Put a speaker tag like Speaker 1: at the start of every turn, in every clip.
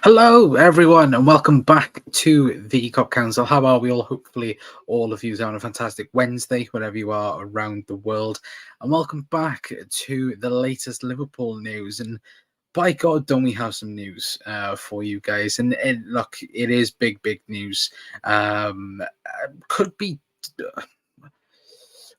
Speaker 1: Hello, everyone, and welcome back to the Cop Council. How are we all? Hopefully, all of you are on a fantastic Wednesday, wherever you are around the world. And welcome back to the latest Liverpool news. And by God, don't we have some news for you guys? And look, it is big news. Could be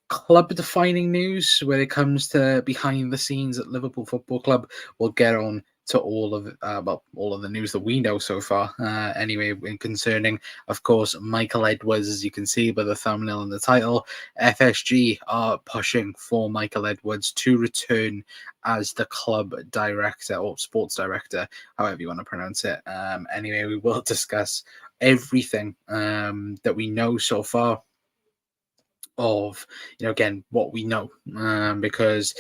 Speaker 1: club-defining news when it comes to behind the scenes at Liverpool Football Club. We'll get on to all of the news that we know so far. Anyway, concerning, of course, Michael Edwards, as you can see by the thumbnail and the title, FSG are pushing for Michael Edwards to return as the club director or sports director, however you want to pronounce it. Anyway, we will discuss everything that we know so far of again what we know, because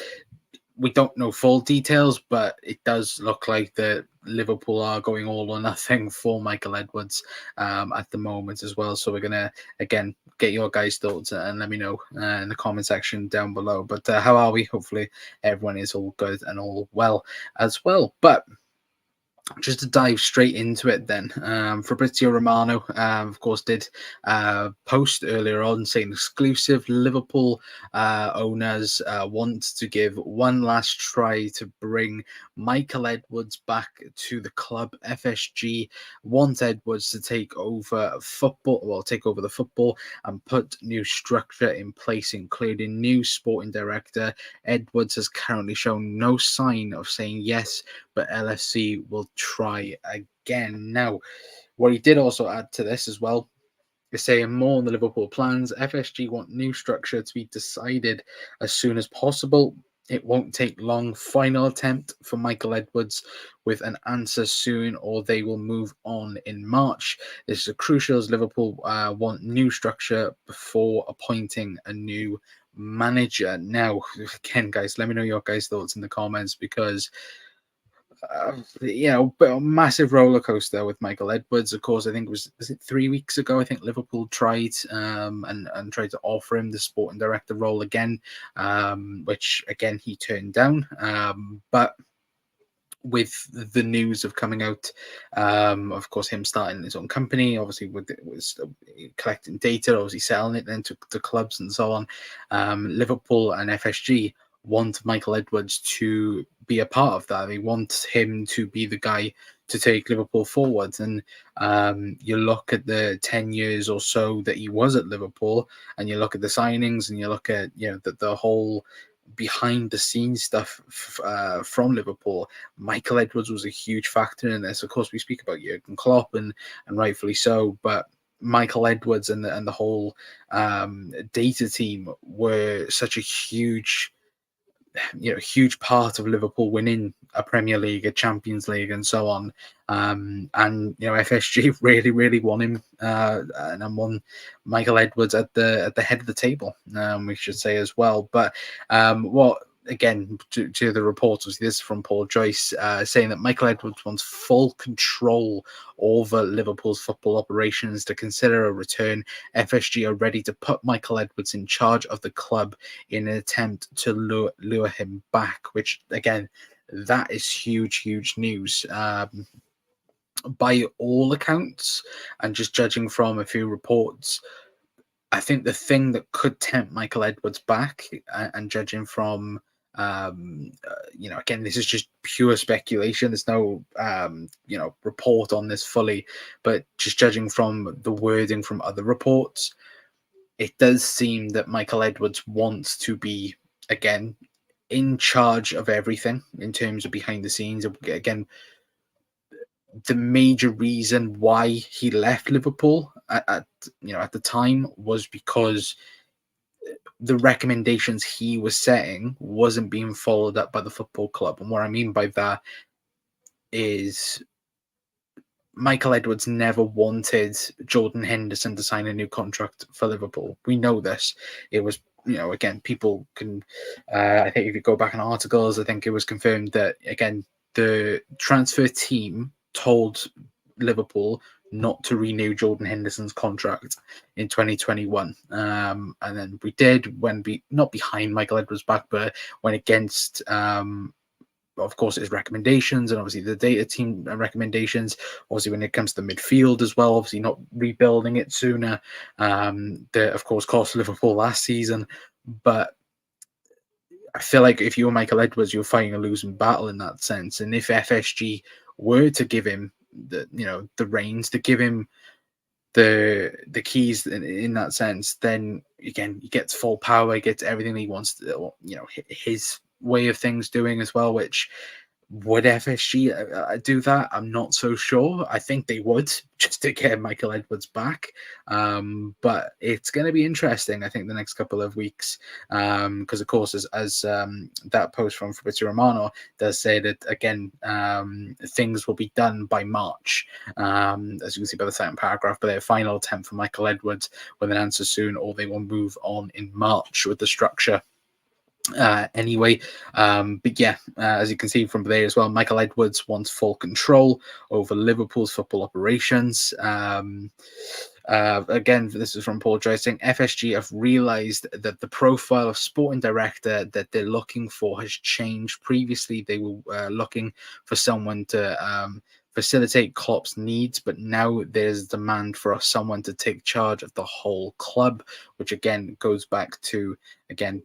Speaker 1: we don't know full details, but it does look like that Liverpool are going all or nothing for Michael Edwards at the moment as well. So we're gonna again get your guys' thoughts and let me know in the comment section down below. But how are we? Hopefully everyone is all good and all well as well. But just to dive straight into it then, Fabrizio Romano, of course, did post earlier on saying exclusive Liverpool owners want to give one last try to bring Michael Edwards back to the club. FSG want Edwards to take over the football and put new structure in place, including new sporting director. Edwards has currently shown no sign of saying yes, but LFC will try again. Now, what he did also add to this as well is saying more on the Liverpool plans. FSG want new structure to be decided as soon as possible. It won't take long. Final attempt for Michael Edwards with an answer soon, or they will move on in March. This is crucial as Liverpool want new structure before appointing a new manager. Now, again, guys, let me know your guys' thoughts in the comments, because a massive roller coaster with Michael Edwards. Of course, I think was it 3 weeks ago? I think Liverpool tried and tried to offer him the sporting director role again, which again he turned down. But with the news of coming out, of course, him starting his own company, obviously with it was collecting data, obviously selling it then to clubs and so on. Liverpool and FSG want Michael Edwards to be a part of that. They want him to be the guy to take Liverpool forward. And you look at the 10 years or so that he was at Liverpool, and you look at the signings, and you look at the whole behind the scenes stuff from Liverpool. Michael Edwards was a huge factor in this. Of course, we speak about Jurgen Klopp, and rightfully so, but Michael Edwards and the whole data team were such a huge part of Liverpool winning a Premier League, a Champions League, and so on. And FSG really won him, and won Michael Edwards at the head of the table, we should say as well. But what again to the reports, this is from Paul Joyce, saying that Michael Edwards wants full control over Liverpool's football operations to consider a return. FSG are ready to put Michael Edwards in charge of the club in an attempt to lure him back, which again, that is huge news. By all accounts, and just judging from a few reports, I think the thing that could tempt Michael Edwards back, and judging from, again, this is just pure speculation. There's no, report on this fully, but just judging from the wording from other reports, it does seem that Michael Edwards wants to be, again, in charge of everything in terms of behind the scenes. Again, the major reason why he left Liverpool at the time was because the recommendations he was setting wasn't being followed up by the football club. And what I mean by that is Michael Edwards never wanted Jordan Henderson to sign a new contract for Liverpool. We know this. It was, again, people can, I think if you go back in articles, I think it was confirmed that, again, the transfer team told Liverpool not to renew Jordan Henderson's contract in 2021. And then we did, when not behind Michael Edwards' back, but went against of course, his recommendations and obviously the data team recommendations. Obviously, when it comes to the midfield as well, obviously not rebuilding it sooner. That, of course, cost Liverpool last season. But I feel like if you're Michael Edwards, you're fighting a losing battle in that sense. And if FSG were to give him the reins, to give him the keys in that sense, then again he gets full power, he gets everything he wants to, his way of things doing as well, which would FSG do that? I'm not so sure. I think they would, just to get Michael Edwards back. But it's going to be interesting, I think, the next couple of weeks. Because, of course, as that post from Fabrizio Romano does say that, again, things will be done by March. As you can see by the second paragraph, but their final attempt for Michael Edwards with an answer soon, or they will move on in March with the structure. Anyway, but yeah, as you can see from there as well, Michael Edwards wants full control over Liverpool's football operations. Again, this is from Paul Joyce saying FSG have realised that the profile of sporting director that they're looking for has changed. Previously, they were looking for someone to facilitate Klopp's needs, but now there's demand for someone to take charge of the whole club, which again goes back to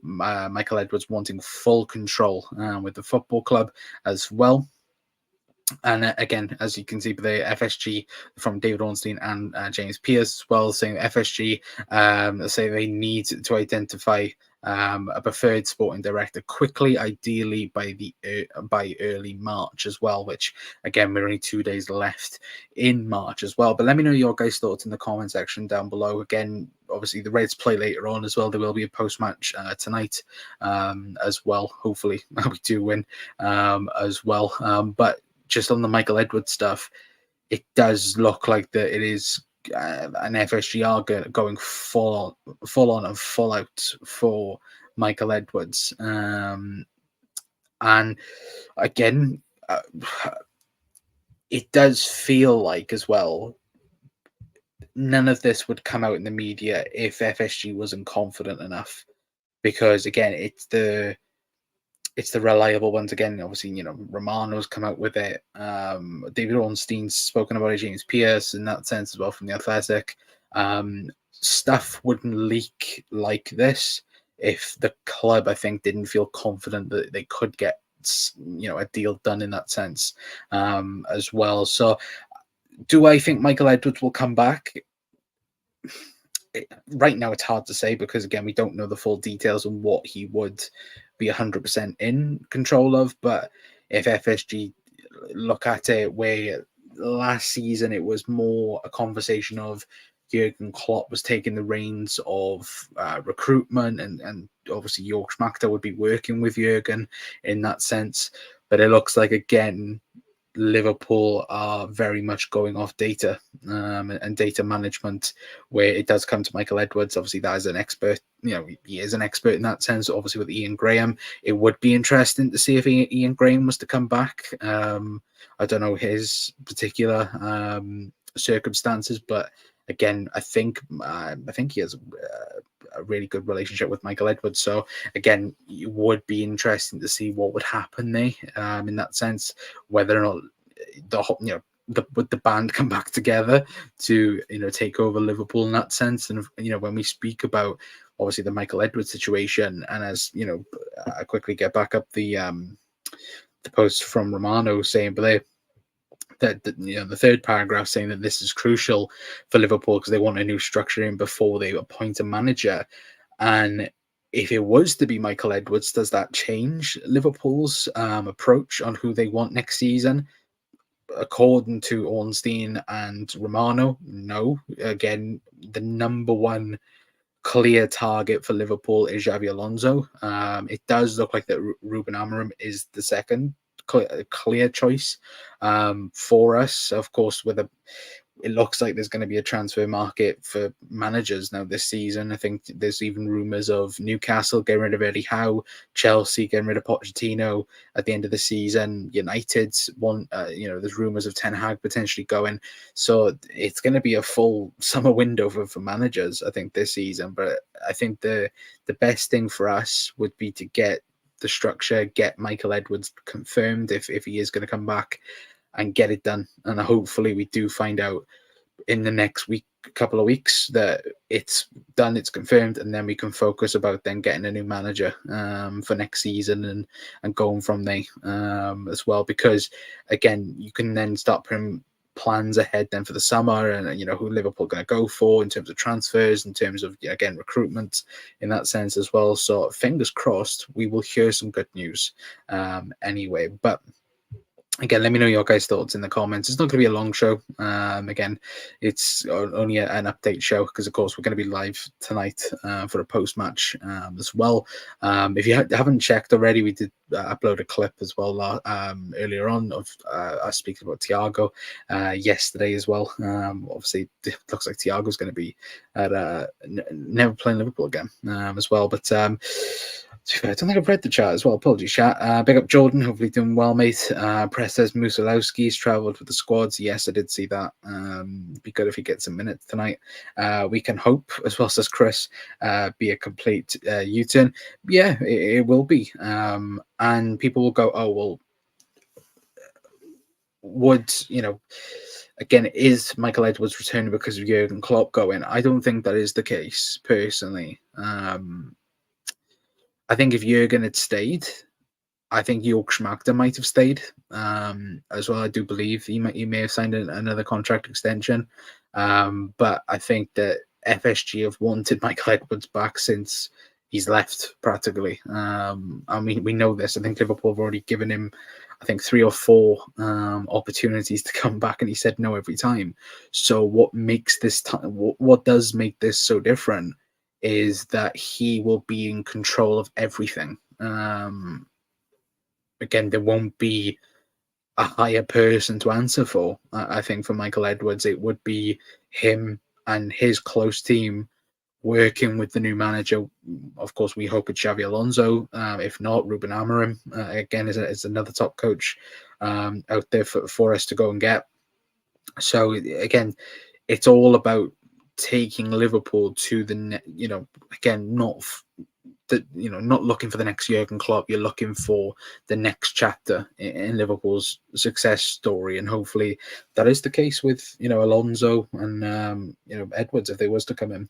Speaker 1: Michael Edwards wanting full control with the football club as well. And again, as you can see, the FSG from David Ornstein and James Pearce as well, saying FSG say they need to identify a preferred sporting director quickly, ideally by early March as well, which again, we're only 2 days left in March as well. But let me know your guys' thoughts in the comment section down below. Again, obviously the Reds play later on as well. There will be a post-match tonight as well. Hopefully we do win as well. But just on the Michael Edwards stuff, it does look like that it is an FSG going full on and full out for Michael Edwards. And again, it does feel like as well, none of this would come out in the media if FSG wasn't confident enough, because again, it's the reliable ones. Again, obviously, Romano's come out with it. David Ornstein's spoken about it, James Pearce in that sense as well from The Athletic. Stuff wouldn't leak like this if the club, I think, didn't feel confident that they could get a deal done in that sense as well. So do I think Michael Edwards will come back? Right now it's hard to say, because again, we don't know the full details on what he would be 100% in control of. But if FSG look at it, where last season it was more a conversation of Jurgen Klopp was taking the reins of recruitment, and obviously Jörg Schmachter would be working with Jurgen in that sense. But it looks like, again, Liverpool are very much going off data and data management, where it does come to Michael Edwards. Obviously, that is an expert. He is an expert in that sense. Obviously, with Ian Graham, it would be interesting to see if Ian Graham was to come back. I don't know his particular circumstances, but again, I think he has a really good relationship with Michael Edwards. So again, it would be interesting to see what would happen there in that sense, whether or not would the band come back together to take over Liverpool in that sense. And when we speak about obviously the Michael Edwards situation, and as I quickly get back up the post from Romano saying, but the third paragraph saying that this is crucial for Liverpool because they want a new structure in before they appoint a manager. And if it was to be Michael Edwards, does that change Liverpool's approach on who they want next season? According to Ornstein and Romano, no. Again, the number one clear target for Liverpool is Xabi Alonso. It does look like that Ruben Amorim is the second clear choice for us. Of course, it looks like there's going to be a transfer market for managers now this season. I think there's even rumours of Newcastle getting rid of Eddie Howe, Chelsea getting rid of Pochettino at the end of the season. United's there's rumours of Ten Hag potentially going. So it's going to be a full summer window for managers, I think, this season. But I think the best thing for us would be to get the structure, get Michael Edwards confirmed if he is going to come back, and get it done. And hopefully we do find out in the next couple of weeks that it's done, it's confirmed, and then we can focus about then getting a new manager for next season and going from there as well. Because again, you can then start putting plans ahead then for the summer, and who Liverpool are going to go for in terms of transfers, in terms of again recruitment in that sense as well. So fingers crossed we will hear some good news anyway. But again, let me know your guys' thoughts in the comments. It's not going to be a long show. Again, it's only an update show because, of course, we're going to be live tonight for a post-match as well. If you haven't checked already, we did upload a clip as well earlier on of us speaking about Thiago yesterday as well. Obviously, it looks like Thiago's going to be at never playing Liverpool again as well. But I don't think I've read the chat as well. Apologies, chat. Big up Jordan. Hopefully doing well, mate. Press says Musolowski's travelled with the squads. Yes, I did see that. Be good if he gets some minutes tonight. We can hope, as well, says Chris, be a complete U-turn. Yeah, it will be. And people will go, oh, well, would, again, is Michael Edwards returning because of Jurgen Klopp going? I don't think that is the case, personally. I think if Jurgen had stayed, I think Jörg Schmachter might have stayed as well. I do believe he may have signed another contract extension. But I think that FSG have wanted Michael Edwards back since he's left, practically. I mean, we know this. I think Liverpool have already given him, I think, 3 or 4 opportunities to come back, and he said no every time. So what makes this what does make this so different is that he will be in control of everything. Again, there won't be a higher person to answer for. I think for Michael Edwards, it would be him and his close team working with the new manager. Of course, we hope it's Xabi Alonso. If not, Ruben Amorim, again, is another top coach out there for us to go and get. So, again, it's all about taking Liverpool to the again, not looking for the next Jurgen Klopp. You're looking for the next chapter in Liverpool's success story, and hopefully that is the case with Alonso and Edwards if they was to come in.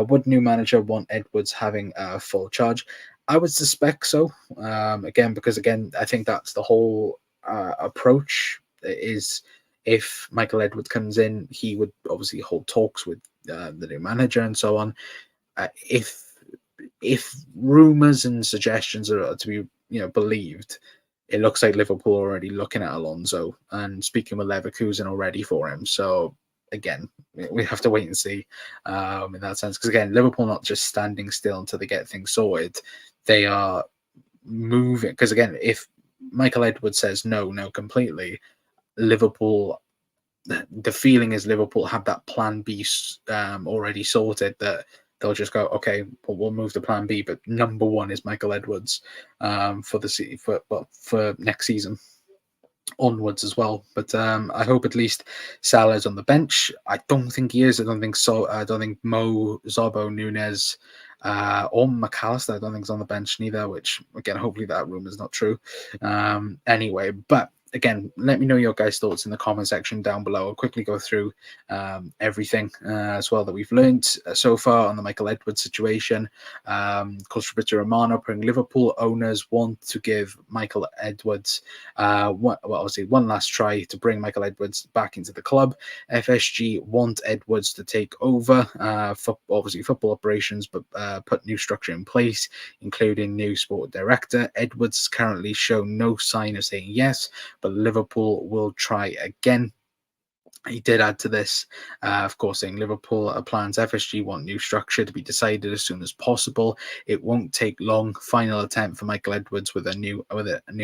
Speaker 1: Would new manager want Edwards having full charge? I would suspect so. Again, because I think that's the whole approach is. If Michael Edwards comes in, he would obviously hold talks with the new manager and so on. If rumours and suggestions are to be believed, it looks like Liverpool are already looking at Alonso and speaking with Leverkusen already for him. So again, we have to wait and see in that sense. Because again, Liverpool not just standing still until they get things sorted. They are moving. Because again, if Michael Edwards says no completely, Liverpool, the feeling is Liverpool have that plan B already sorted, that they'll just go, okay, well, we'll move to plan B, but number one is Michael Edwards for next season onwards as well. But I hope at least Salah's on the bench. I don't think he is. I don't think so. I don't think Mo, Zobo, Nunes, or McAllister, I don't think is on the bench neither, which again, hopefully that rumor is not true. Anyway, but again, let me know your guys' thoughts in the comment section down below. I'll quickly go through everything as well that we've learned so far on the Michael Edwards situation. Of course, Fabrizio Romano putting Liverpool owners want to give Michael Edwards one last try to bring Michael Edwards back into the club. FSG want Edwards to take over obviously football operations, but put new structure in place, including new sport director. Edwards has currently shown no sign of saying yes, but Liverpool will try again. He did add to this, of course, saying Liverpool plans FSG want new structure to be decided as soon as possible. It won't take long. Final attempt for Michael Edwards with a new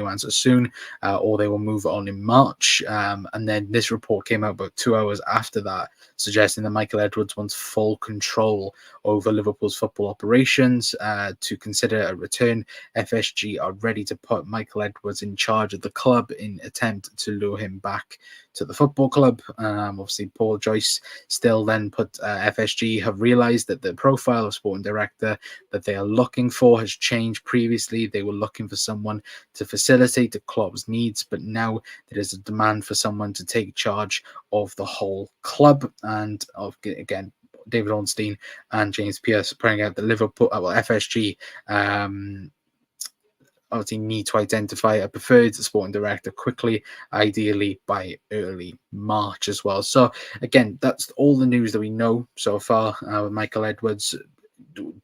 Speaker 1: answer soon, or they will move on in March. And then this report came out about 2 hours after that, suggesting that Michael Edwards wants full control over Liverpool's football operations. To consider a return, FSG are ready to put Michael Edwards in charge of the club in attempt to lure him back to the football club. Obviously, Paul Joyce still then put FSG have realised that the profile of sporting director that they are looking for has changed. Previously, they were looking for someone to facilitate the club's needs, but now there is a demand for someone to take charge of the whole club. And again, David Ornstein and James Pearce pointing out that Liverpool, FSG, obviously need to identify a preferred sporting director quickly, ideally by early March as well. So again, that's all the news that we know so far with Michael Edwards.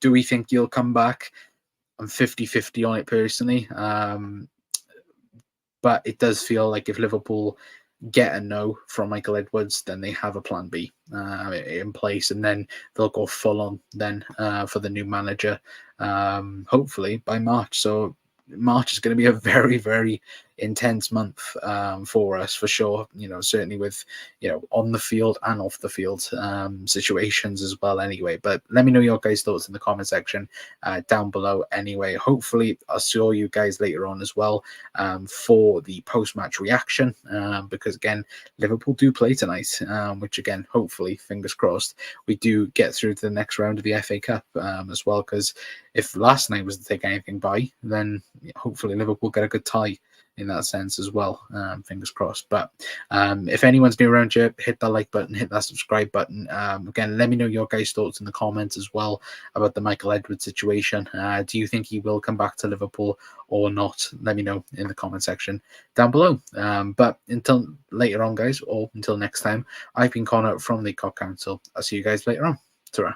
Speaker 1: Do we think he'll come back? I'm 50-50 on it personally. But it does feel like if Liverpool get a no from Michael Edwards, then they have a plan B in place, and then they'll go full on then for the new manager, hopefully by March. So March is going to be a very, very intense month for us, for sure. Certainly with on the field and off the field situations as well. Anyway, but let me know your guys' thoughts in the comment section down below. Anyway, hopefully I'll see you guys later on as well for the post-match reaction because again, Liverpool do play tonight, which again, hopefully, fingers crossed, we do get through to the next round of the FA Cup as well. Because if last night was to take anything by, then hopefully Liverpool get a good tie in that sense as well. Fingers crossed. But if anyone's new around here, hit that like button, hit that subscribe button. Again, let me know your guys' thoughts in the comments as well about the Michael Edwards situation. Do you think he will come back to Liverpool or not? Let me know in the comment section down below. But until later on, guys, or until next time, I've been Connor from the COP Council. I'll see you guys later on. Ta-ra.